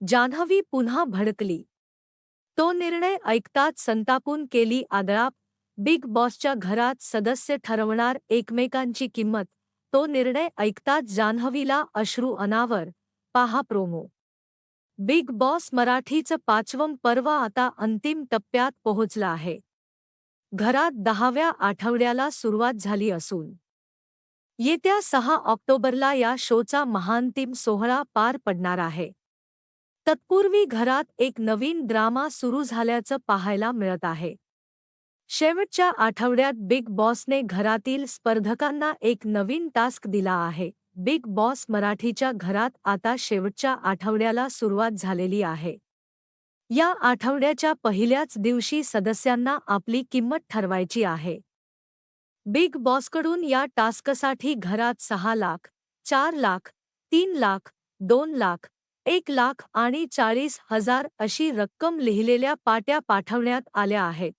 जान्हवी पुन्हा भडकली. तो निर्णय ऐकताच संतापून केली आदळाप. बिग बॉसच्या घरात सदस्य ठरवणार एकमेकांची किंमत. तो निर्णय ऐकताच जान्हवीला अश्रू अनावर. पहा प्रोमो. बिग बॉस मराठीचं 5वं पर्व आता अंतिम टप्प्यात पोहोचलं आहे. घरात 10व्या आठवड्याला सुरुवात झाली असून येत्या 6 ऑक्टोबरला या शोचा महांतिम सोहळा पार पडणार आहे. तत्पूर्वी घरात एक नवीन ड्रामा सुरू झाल्याचं पाहायला मिळत आहे. शेवटच्या आठवड्यात बिग बॉसने घरातील स्पर्धकांना एक नवीन टास्क दिला आहे. बिग बॉस मराठीच्या घरात आता शेवटच्या आठवड्याला सुरुवात झालेली आहे. या आठवड्याच्या पहिल्याच दिवशी सदस्यांना आपली किंमत ठरवायची आहे. बिग बॉसकडून या टास्कसाठी घरात 6 लाख, 4 लाख, 3 लाख, 2 लाख, 1 लाख आणि 40,000 अशी रक्कम लिहिलेल्या पाट्या पाठवण्यात आल्या आहेत.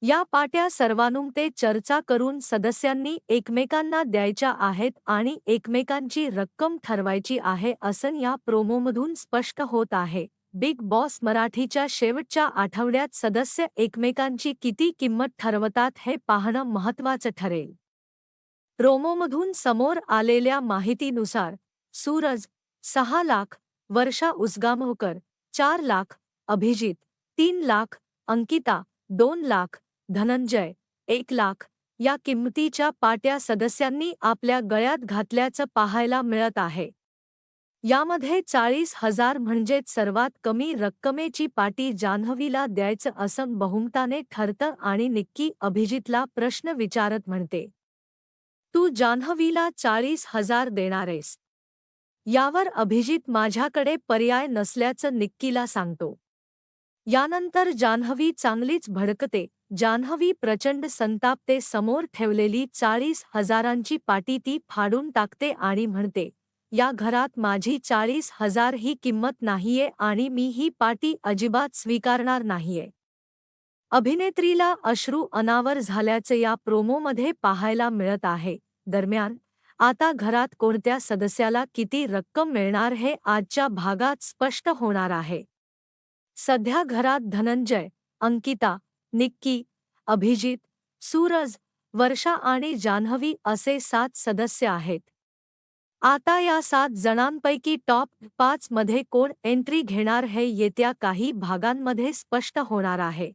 या पाट्या सर्वानुमते चर्चा करून सदस्यांनी एकमेकांना द्यायच्या आहेत आणि एकमेकांची रक्कम ठरवायची आहे असं या प्रोमोमधून स्पष्ट होत आहे. बिग बॉस मराठीच्या शेवटच्या आठवड्यात सदस्य एकमेकांची किती किंमत ठरवतात हे पाहणं महत्त्वाचं ठरेल. प्रोमोमधून समोर आलेल्या माहितीनुसार सूरज 6 लाख, वर्षा उसगामकर 4 लाख, अभिजित 3 लाख, अंकिता 2 लाख, धनंजय 1 लाख या किंमतीच्या पाट्या सदस्यांनी आपल्या गळ्यात घातल्याचं पाहायला मिळत आहे. यामध्ये 40,000 म्हणजेच सर्वात कमी रक्कमेची पाटी जान्हवीला द्यायचं असं बहुमताने ठरतं आणि निक्की अभिजितला प्रश्न विचारत म्हणते, तू जान्हवीला 40,000 देणारेस? यावर अभिजित माझ्याकडे पर्याय नसल्याचं निक्कीला सांगतो. यानंतर जान्हवी चांगलीच भडकते. जान्हवी प्रचंड संतापते. समोर ठेवलेली 40,000ची पाटी ती फाडून टाकते आणि म्हणते, या घरात माझी 40,000 ही किंमत नाहीये आणि मी ही पाटी अजिबात स्वीकारणार नाहीये. अभिनेत्रीला अश्रू अनावर झाल्याचं या प्रोमोमध्ये पाहायला मिळत आहे. दरम्यान आता घरात कोणत्या सदस्याला किती रक्कम मिळणार हे आजच्या भागात स्पष्ट होणार आहे. सध्या घरात धनंजय, अंकिता, निक्की, अभिजित, सूरज, वर्षा आणि जान्हवी असे 7 सदस्य आहेत. आता या 7 जणांपैकी टॉप 5 मध्ये कोण एंट्री घेणार हे येत्या काही भागांमध्ये स्पष्ट होणार आहे.